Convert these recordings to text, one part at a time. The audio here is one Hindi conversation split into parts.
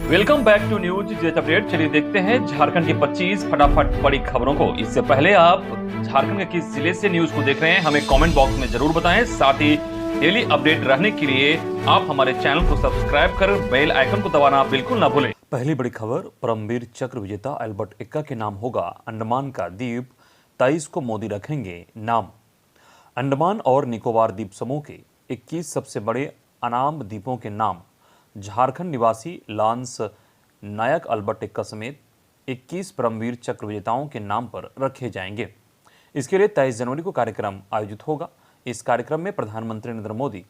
Welcome back to news jet update. चलिए देखते हैं झारखंड की 25 फटाफट बड़ी खबरों को। इससे पहले आप झारखंड के किस जिले से न्यूज को देख रहे हैं हमें कमेंट बॉक्स में जरूर बताएं। साथ ही डेली अपडेट रहने के लिए आप हमारे चैनल को सब्सक्राइब कर बेल आइकन को दबाना बिल्कुल ना भूलें। पहली बड़ी खबर, परमवीर चक्र विजेता एल्बर्ट एक्का के नाम होगा अंडमान का द्वीप, 23 को मोदी रखेंगे नाम। अंडमान और निकोबार द्वीप समूह के 21 सबसे बड़े अनाम द्वीपों के नाम झारखंड निवासी लांस नायक अल्बर्ट एक्का समेत 21 परमवीर चक्र विजेताओं के नाम पर रखे जाएंगे। इसके लिए 23 जनवरी को कार्यक्रम आयोजित होगा। इस कार्यक्रम में प्रधानमंत्री नरेंद्र मोदी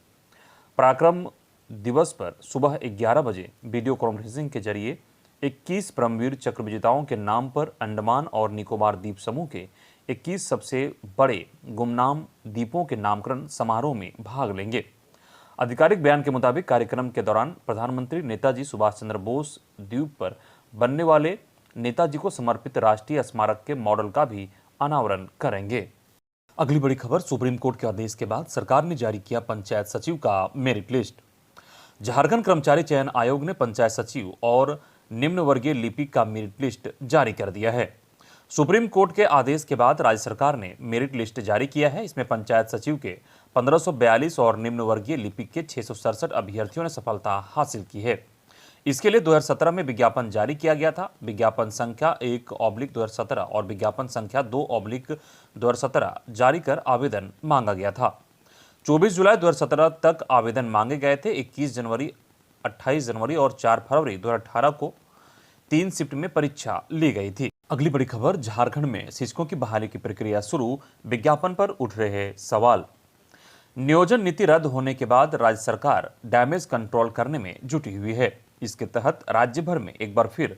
पराक्रम दिवस पर सुबह 11 बजे वीडियो कॉन्फ्रेंसिंग के जरिए 21 परमवीर चक्र विजेताओं के नाम पर अंडमान और निकोबार द्वीप समूह के 21 सबसे बड़े गुमनाम द्वीपों के नामकरण समारोह में भाग लेंगे। आधिकारिक बयान के मुताबिक कार्यक्रम के दौरान प्रधानमंत्री नेताजी सुभाष चंद्र बोस द्वीप पर बनने वाले नेताजी को समर्पित राष्ट्रीय स्मारक के मॉडल का भी अनावरण करेंगे। अगली बड़ी खबर, सुप्रीम कोर्ट के आदेश के बाद सरकार ने जारी किया पंचायत सचिव का मेरिट लिस्ट। झारखंड कर्मचारी चयन आयोग ने पंचायत सचिव और निम्न वर्गीय लिपिक का मेरिट लिस्ट जारी कर दिया है। सुप्रीम कोर्ट के आदेश के बाद राज्य सरकार ने मेरिट लिस्ट जारी किया है। इसमें पंचायत सचिव के 1542 और निम्न वर्गीय लिपिक के 667 अभ्यर्थियों ने सफलता हासिल की है। इसके लिए 2017 में विज्ञापन जारी किया गया था। विज्ञापन संख्या 1/2017 और विज्ञापन संख्या 2/2017 जारी कर आवेदन मांगा गया था। 24 जुलाई 2017 तक आवेदन मांगे गए थे। 21 जनवरी, 28 जनवरी और 4 फरवरी 2018 को 3 शिफ्ट में परीक्षा ली गई थी। अगली बड़ी खबर, झारखंड में शिक्षकों की बहाली की प्रक्रिया शुरू, विज्ञापन पर उठ रहे सवाल। नियोजन नीति रद्द होने के बाद राज्य सरकार डैमेज कंट्रोल करने में जुटी हुई है। इसके तहत राज्य भर में एक बार फिर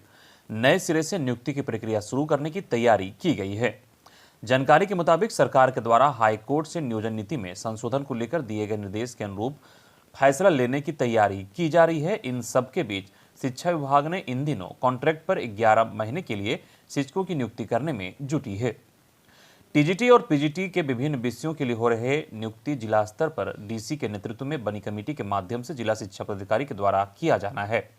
नए सिरे से नियुक्ति की प्रक्रिया शुरू करने की तैयारी की गई है। जानकारी के मुताबिक सरकार के द्वारा हाई कोर्ट से नियोजन नीति में संशोधन को लेकर दिए गए निर्देश के अनुरूप फैसला लेने की तैयारी की जा रही है। इन सबके बीच शिक्षा विभाग ने इन दिनों कॉन्ट्रैक्ट पर 11 महीने के लिए शिक्षकों की नियुक्ति करने में जुटी है। टीजीटी और पीजीटी के विभिन्न विषयों के लिए हो रहे नियुक्ति जिला स्तर पर डीसी के नेतृत्व में बनी कमेटी के माध्यम से जिला शिक्षा पदाधिकारी के द्वारा किया जाना है।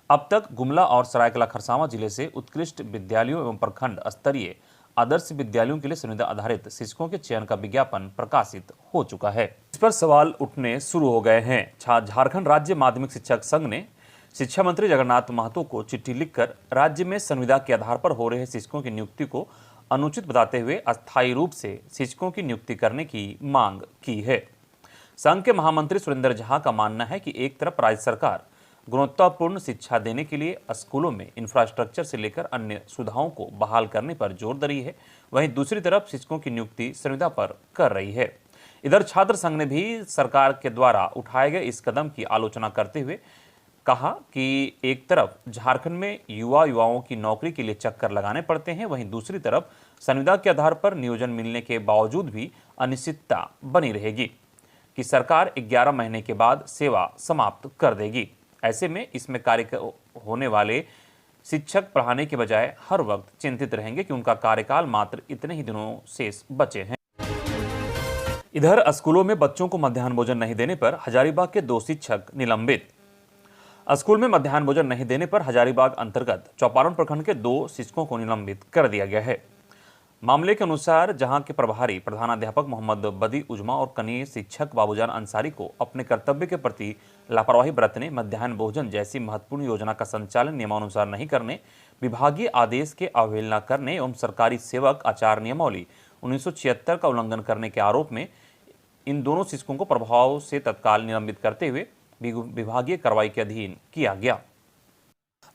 अब तक गुमला और सरायकेला खरसावां जिले से उत्कृष्ट विद्यालयों एवं प्रखंड स्तरीय आदर्श विद्यालयों के लिए संविदा आधारित शिक्षकों के चयन का विज्ञापन प्रकाशित हो चुका है। इस पर सवाल उठने शुरू हो गए हैं। झारखंड राज्य माध्यमिक शिक्षक संघ ने शिक्षा मंत्री जगन्नाथ महतो को चिट्ठी लिखकर राज्य में संविदा के आधार पर हो रहे शिक्षकों की नियुक्ति को अनुचित बताते हुए अस्थायी रूप से शिक्षकों की नियुक्ति करने की मांग की है। संघ के महामंत्री सुरेंद्र झा का मानना है कि एक तरफ राज्य सरकार गुणवत्तापूर्ण शिक्षा देने के लिए स्कूलों में इंफ्रास्ट्रक्चर से लेकर अन्य सुविधाओं को बहाल करने पर जोर दे रही है, वहीं दूसरी तरफ शिक्षकों की नियुक्ति संविदा पर कर रही है। इधर छात्र संघ ने भी सरकार के द्वारा उठाए गए इस कदम की आलोचना करते हुए कहा कि एक तरफ झारखंड में युवाओं की नौकरी के लिए चक्कर लगाने पड़ते हैं, वहीं दूसरी तरफ संविदा के आधार पर नियोजन मिलने के बावजूद भी अनिश्चितता बनी रहेगी कि सरकार 11 महीने के बाद सेवा समाप्त कर देगी। ऐसे में इसमें कार्य होने वाले शिक्षक पढ़ाने के बजाय हर वक्त चिंतित रहेंगे कि उनका कार्यकाल मात्र इतने ही दिनों शेष बचे हैं। इधर स्कूलों में बच्चों को मध्याह्न भोजन नहीं देने पर हजारीबाग के 2 शिक्षक निलंबित। स्कूल में मध्याह्न भोजन नहीं देने पर हजारीबाग अंतर्गत चौपारण प्रखंड के 2 शिक्षकों को निलंबित कर दिया गया है। मामले के अनुसार जहां के प्रभारी प्रधानाध्यापक मोहम्मद बदी उजमा और कनीय शिक्षक बाबूजान अंसारी को अपने कर्तव्य के प्रति लापरवाही बरतने, मध्याह्न भोजन जैसी महत्वपूर्ण योजना का संचालन नियमानुसार नहीं करने, विभागीय आदेश के अवहेलना करने एवं सरकारी सेवक आचार नियमावली 1976 का उल्लंघन करने के आरोप में इन दोनों शिक्षकों को प्रभाव से तत्काल निलंबित करते हुए विभागीय कार्रवाई के अधीन किया गया।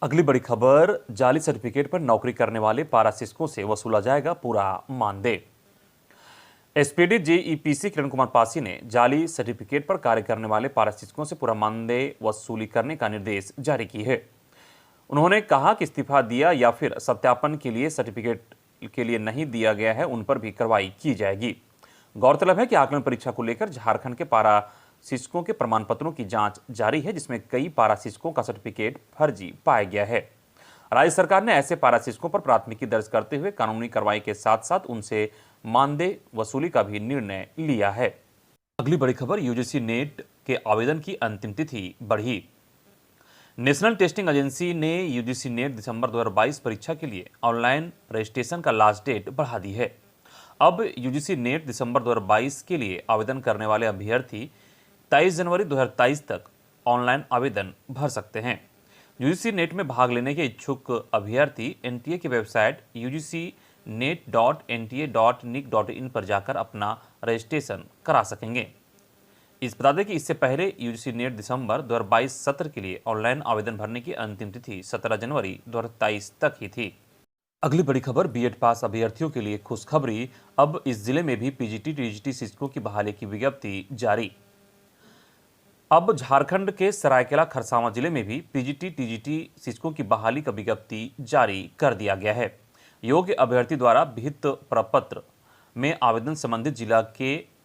अगली बड़ी खबर, जाली सर्टिफिकेट पर नौकरी करने वाले पारा शिक्षकों से वसूला जाएगा पूरा मानदेय। एसपीडी जेईपीसी किरण कुमार पासी ने जाली सर्टिफिकेट पर कार्य करने वाले पारा शिक्षकों से पूरा मानदेय वसूली करने का निर्देश जारी की है। उन्होंने कहा कि इस्तीफा दिया या फिर सत्यापन के लिए सर्टिफिकेट के लिए नहीं दिया गया है, उन पर भी कार्रवाई की जाएगी। गौरतलब है कि आकलन परीक्षा को लेकर झारखंड के पारा शिक्षकों के प्रमाण पत्रों की जांच जारी है, जिसमें कई पारा शिक्षकों का सर्टिफिकेट फर्जी पाया गया है। राज्य सरकार ने ऐसे पारा शिक्षकों पर प्राथमिकी दर्ज करते हुए कानूनी कार्रवाई के साथ साथ उनसे मानदेय वसूली का भी निर्णय लिया है। अगली बड़ी खबर, यूजीसी नेट के आवेदन की अंतिम तिथि बढ़ी। नेशनल टेस्टिंग एजेंसी ने यूजीसी नेट दिसंबर 2022 परीक्षा के लिए ऑनलाइन रजिस्ट्रेशन का लास्ट डेट बढ़ा दी है। अब यूजीसी नेट दिसंबर 2022 के लिए आवेदन करने वाले अभ्यर्थी 23 जनवरी 2023 तक ऑनलाइन आवेदन भर सकते हैं। यूजीसी नेट में भाग लेने के इच्छुक अभ्यर्थी एनटीए की वेबसाइट ugcnet.nta.nic.in पर जाकर अपना रजिस्ट्रेशन करा सकेंगे। इस बता दें कि इससे पहले यूजीसी नेट दिसंबर 2022 सत्र के लिए ऑनलाइन आवेदन भरने की अंतिम तिथि 17 जनवरी 2023 तक ही थी। अगली बड़ी खबर बीएड पास अभ्यर्थियों के लिए खुशखबरी। अब इस जिले में भी पीजीटी टीजीटी शिक्षकों की बहाली की विज्ञप्ति जारी। अब झारखंड के सरायकेला खरसावां जिले में भी पीजीटी टीजीटी शिक्षकों की बहाली का विज्ञप्ति जारी कर दिया गया है। योग्य अभ्यर्थी द्वारा विहित प्रपत्र में आवेदन संबंधित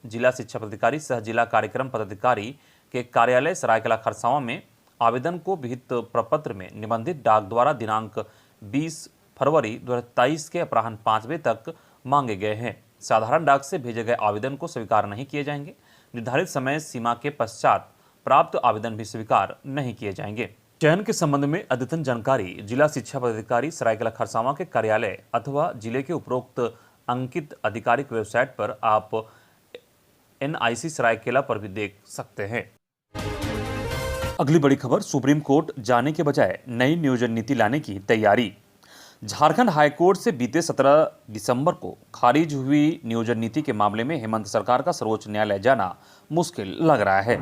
जिला शिक्षा पदाधिकारी सह जिला कार्यक्रम पदाधिकारी के कार्यालय सरायकेला खरसावां में आवेदन को विहित प्रपत्र में निबंधित डाक द्वारा दिनांक 20 फरवरी 2023 के अपराह्न 5 बजे तक मांगे गए हैं। साधारण डाक से भेजे गए आवेदन को स्वीकार नहीं किए जाएंगे। निर्धारित समय सीमा के पश्चात प्राप्त आवेदन भी स्वीकार नहीं किए जाएंगे। चयन के संबंध में अद्यतन जानकारी जिला शिक्षा पदाधिकारी सरायकेला खरसावां के कार्यालय अथवा जिले के उपरोक्त अंकित आधिकारिक वेबसाइट पर आप एनआईसी सरायकेला पर भी देख सकते हैं। अगली बड़ी खबर, सुप्रीम कोर्ट जाने के बजाय नई नियोजन नीति लाने की तैयारी। झारखंड हाईकोर्ट से बीते 17 दिसंबर को खारिज हुई नियोजन नीति के मामले में हेमंत सरकार का सर्वोच्च न्यायालय जाना मुश्किल लग रहा है।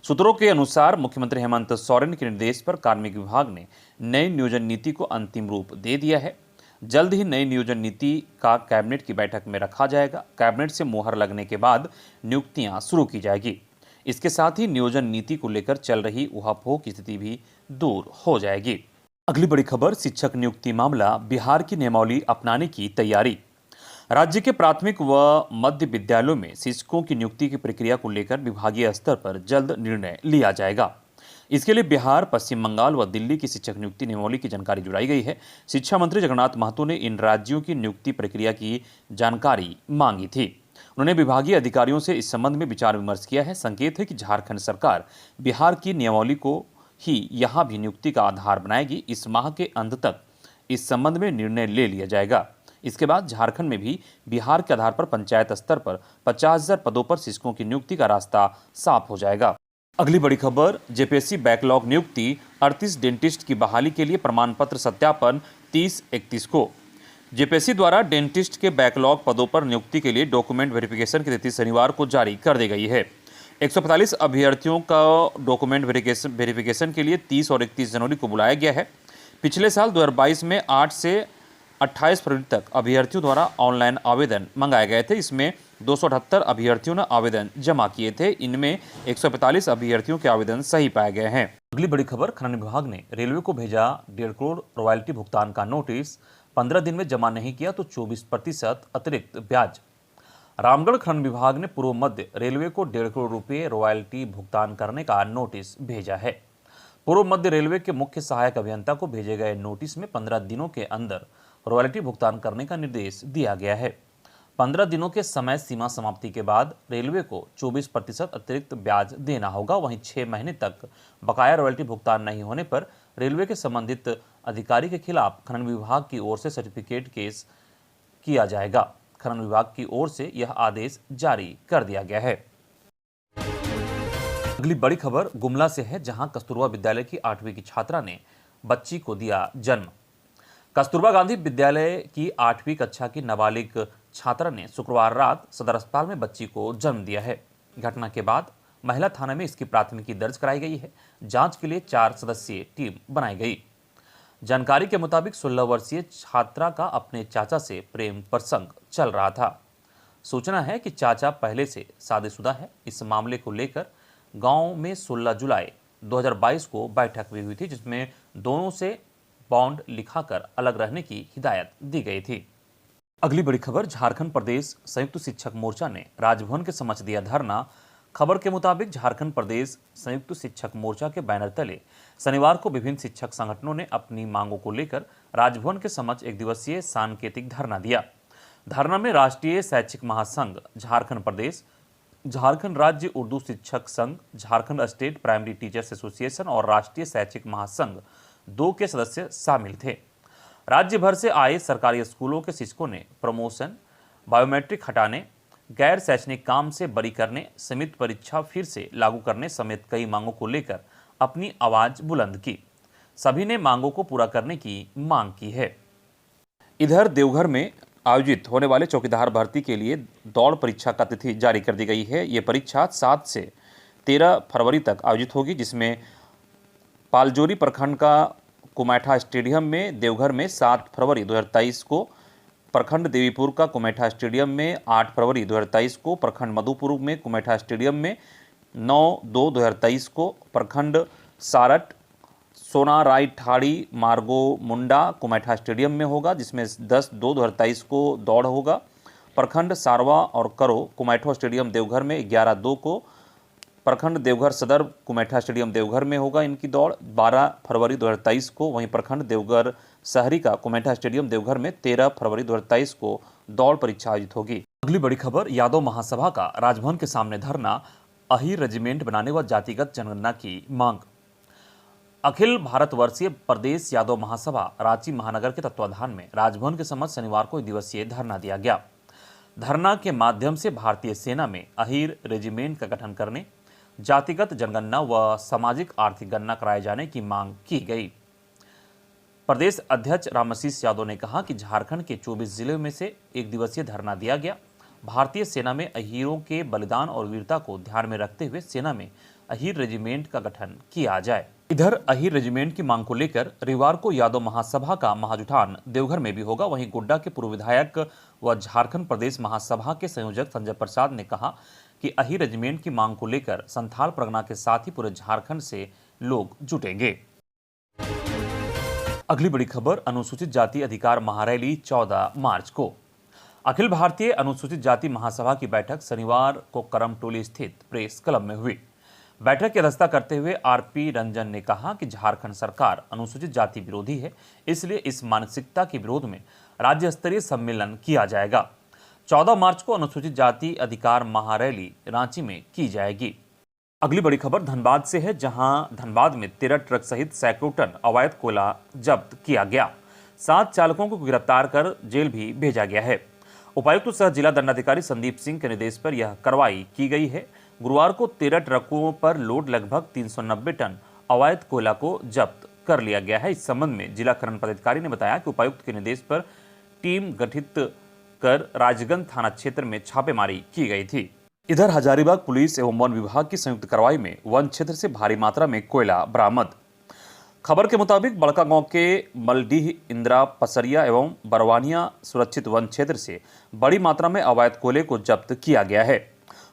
सूत्रों के अनुसार मुख्यमंत्री हेमंत सोरेन के निर्देश पर कार्मिक विभाग ने नई नियोजन नीति को अंतिम रूप दे दिया है। जल्द ही नई नियोजन नीति का कैबिनेट की बैठक में रखा जाएगा। कैबिनेट से मोहर लगने के बाद नियुक्तियां शुरू की जाएगी। इसके साथ ही नियोजन नीति को लेकर चल रही उहापोह की स्थिति भी दूर हो जाएगी। अगली बड़ी खबर, शिक्षक नियुक्ति मामला, बिहार की नियमावली अपनाने की तैयारी। राज्य के प्राथमिक व मध्य विद्यालयों में शिक्षकों की नियुक्ति की प्रक्रिया को लेकर विभागीय स्तर पर जल्द निर्णय लिया जाएगा। इसके लिए बिहार, पश्चिम बंगाल व दिल्ली की शिक्षक नियुक्ति नियमावली की जानकारी जुटाई गई है। शिक्षा मंत्री जगन्नाथ महतो ने इन राज्यों की नियुक्ति प्रक्रिया की जानकारी मांगी थी। उन्होंने विभागीय अधिकारियों से इस संबंध में विचार विमर्श किया है। संकेत है कि झारखंड सरकार बिहार की नियमावली को ही यहाँ भी नियुक्ति का आधार बनाएगी। इस माह के अंत तक इस संबंध में निर्णय ले लिया जाएगा। इसके बाद झारखंड में भी बिहार के आधार पर पंचायत स्तर पर 50,000 पदों पर शिक्षकों की नियुक्ति का रास्ता साफ हो जाएगा। अगली बड़ी खबर, जेपीएससी बैकलॉग नियुक्ति, 38 डेंटिस्ट की बहाली के लिए प्रमाण पत्र सत्यापन 30-31 को। जेपीएससी द्वारा डेंटिस्ट के बैकलॉग पदों पर नियुक्ति के लिए डॉक्यूमेंट वेरिफिकेशन की तिथि शनिवार को जारी कर दी गई है। 145 अभ्यर्थियों का डॉक्यूमेंट वेरिफिकेशन के लिए 30 और 31 जनवरी को बुलाया गया है। पिछले साल 2022 में 8 से 28 फरवरी तक अभ्यर्थियों द्वारा ऑनलाइन आवेदन मंगाए गए थे। इसमें 278 अभ्यर्थियों ने आवेदन जमा किए थे। इनमें 145 अभ्यर्थियों के आवेदन सही पाए गए हैं। अगली बड़ी खबर, खनन विभाग ने रेलवे को भेजा 1.5 करोड़ रॉयल्टी भुगतान का नोटिस। 15 दिन में जमा नहीं किया तो 24% अतिरिक्त ब्याज। रामगढ़ खनन विभाग ने पूर्व मध्य रेलवे को 1.5 करोड़ रुपये रॉयल्टी भुगतान करने का नोटिस भेजा है। पूर्व मध्य रेलवे के मुख्य सहायक अभियंता को भेजे गए नोटिस में 15 दिनों के अंदर रॉयल्टी भुगतान करने का निर्देश दिया गया है। 15 दिनों के समय सीमा समाप्ति के बाद रेलवे को 24% अतिरिक्त ब्याज देना होगा। वहीं 6 महीने तक बकाया रॉयल्टी भुगतान नहीं होने पर रेलवे के संबंधित अधिकारी के खिलाफ खनन विभाग की ओर से सर्टिफिकेट केस किया जाएगा। खनन विभाग की ओर से यह आदेश जारी कर दिया गया है। अगली बड़ी खबर गुमला से है, जहां कस्तूरबा विद्यालय की 8वीं की छात्रा ने बच्ची को दिया जन्म। कस्तूरबा गांधी विद्यालय की 8वीं कक्षा की नाबालिग छात्रा ने शुक्रवार रात सदर अस्पताल में बच्ची को जन्म दिया है। घटना के बाद महिला थाना में इसकी प्राथमिकी दर्ज कराई गई है। जांच के लिए 4 सदस्यीय टीम बनाई गई। जानकारी के मुताबिक 16 वर्षीय छात्रा का अपने चाचा से प्रेम प्रसंग चल रहा था। सूचना है कि चाचा पहले से शादीशुदा है। इस मामले को लेकर गांव में 16 जुलाई 2022 को बैठक भी हुई थी, जिसमें दोनों से बॉन्ड लिखाकर अलग रहने की हिदायत दी गई थी। अगली बड़ी खबर, झारखंड प्रदेश संयुक्त शिक्षक मोर्चा ने राजभवन के समक्ष दिया धरना। खबर के मुताबिक झारखंड प्रदेश संयुक्त शिक्षक मोर्चा के बैनर तले शनिवार को विभिन्न शिक्षक संगठनों ने अपनी मांगों को लेकर राजभवन के समक्ष एक दिवसीय सांकेतिक धरना दिया। धरना में राष्ट्रीय शैक्षिक महासंघ झारखंड प्रदेश, झारखंड राज्य उर्दू शिक्षक संघ, Jharkhand state primary teachers association और राष्ट्रीय शैक्षिक महासंघ 2 के सदस्य शामिल थे। राज्य भर से आए सरकारी स्कूलों के शिक्षकों ने प्रमोशन, बायोमेट्रिक हटाने, गैर शैक्षणिक काम से बरी करने, समिति परीक्षा फिर से लागू करने समेत कई मांगों को लेकर अपनी आवाज बुलंद की। सभी ने मांगों को पूरा करने की मांग की है। इधर देवघर में आयोजित होने वाले चौकीदार भर्ती के लिए दौड़ परीक्षा का तिथि जारी कर दी गई है। ये परीक्षा 7 से 13 फरवरी तक आयोजित होगी, जिसमें पालजोरी प्रखंड का कुमैठा स्टेडियम में देवघर में 7 फरवरी 2023 को, प्रखंड देवीपुर का कुमैठा स्टेडियम में 8 फरवरी 2023 को, प्रखंड मधुपुर में कुमैठा स्टेडियम में 9/2/2023 को, प्रखंड सारट सोनाराई ठाड़ी मार्गो मुंडा कुमैठा स्टेडियम में होगा, जिसमें 10/2/2023 को दौड़ होगा। प्रखंड सारवा और करो कुमैठो स्टेडियम देवघर में 11/2 को, प्रखंड देवघर सदर कुमैठा स्टेडियम देवघर में होगा इनकी दौड़ 12 फरवरी 2023 को। वहीं प्रखंड देवघर शहरी का कुमैठा स्टेडियम देवघर में 13 फरवरी 2023 को दौड़ परीक्षा आयोजित होगी। अगली बड़ी खबर, यादव महासभा का राजभवन के सामने धरना, अहीर रेजिमेंट बनाने व जातिगत जनगणना की मांग। अखिल भारतवर्षीय प्रदेश यादव महासभा रांची महानगर के तत्वाधान में राजभवन के समक्ष शनिवार को 1 दिवसीय धरना दिया गया। धरना के माध्यम से भारतीय सेना में अहीर रेजिमेंट का गठन करने, जातिगत जनगणना व सामाजिक आर्थिक गणना कराए जाने की मांग की गई। प्रदेश अध्यक्ष रामाशीष यादव ने कहा कि झारखंड के 24 जिलों में से 1 दिवसीय धरना दिया गया। भारतीय सेना में अहीरों के बलिदान और वीरता को ध्यान में रखते हुए सेना में अहीर रेजिमेंट का गठन किया जाए। इधर अहीर रेजिमेंट की मांग को लेकर रविवार को यादव महासभा का महाजुटान देवघर में भी होगा। वहीं गोड्डा के पूर्व विधायक व झारखंड प्रदेश महासभा के संयोजक संजय प्रसाद ने कहा कि अहीर रेजिमेंट की मांग को लेकर संथाल परगना के साथ ही पूरे झारखंड से लोग जुटेंगे। अगली बड़ी खबर, अनुसूचित जाति अधिकार महारैली 14 मार्च को। अखिल भारतीय अनुसूचित जाति महासभा की बैठक शनिवार को करमटोली स्थित प्रेस क्लब में हुई। बैठक की अध्यक्षता करते हुए आरपी रंजन ने कहा कि झारखंड सरकार अनुसूचित जाति विरोधी है, इसलिए इस मानसिकता के विरोध में राज्य स्तरीय सम्मेलन किया जाएगा। 14 मार्च को अनुसूचित जाति अधिकार महारैली रांची में की जाएगी। अगली बड़ी खबर धनबाद से है, जहां धनबाद में 13 ट्रक सहित सैकड़ों टन अवैध कोयला जब्त किया गया। 7 चालकों को गिरफ्तार कर जेल भी भेजा गया है। उपायुक्त सह जिला दंडाधिकारी संदीप सिंह के निर्देश पर यह कार्रवाई की गई है। गुरुवार को 13 ट्रकों पर लोड लगभग 390 टन अवैध कोयला को जब्त कर लिया गया है। इस संबंध में जिला खनन पदाधिकारी ने बताया कि उपायुक्त के निर्देश पर टीम गठित कर राजगंज थाना क्षेत्र में छापेमारी की गई थी। इधर हजारीबाग पुलिस एवं वन विभाग की संयुक्त कार्रवाई में वन क्षेत्र से भारी मात्रा में कोयला बरामद। खबर के मुताबिक बड़का गांव के मलडीह, इंदिरा, पसरिया एवं बरवानिया सुरक्षित वन क्षेत्र से बड़ी मात्रा में अवैध कोयले को जब्त किया गया है।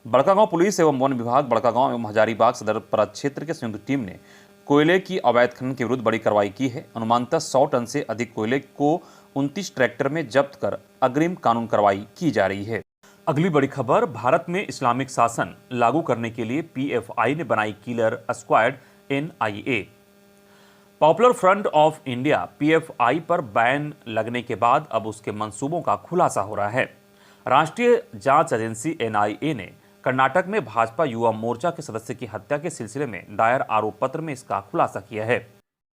बड़कागांव पुलिस एवं वन विभाग, बड़कागांव एवं हजारीबाग सदर प्रक्षेत्र के संयुक्त टीम ने कोयले की अवैध खनन के विरुद्ध बड़ी कार्रवाई की है। अनुमानतः 100 टन से अधिक कोयले को 29 ट्रैक्टर में जब्त कर अग्रिम कानून कार्रवाई की जा रही है। अगली बड़ी खबर, भारत में इस्लामिक शासन लागू करने के लिए पीएफआई ने बनाई killer squad NIA। Popular front of India PFI पर बैन लगने के बाद अब उसके मंसूबों का खुलासा हो रहा है। राष्ट्रीय जांच एजेंसी NIA ने कर्नाटक में भाजपा युवा मोर्चा के सदस्य की हत्या के सिलसिले में दायर आरोप पत्र में इसका खुलासा किया है।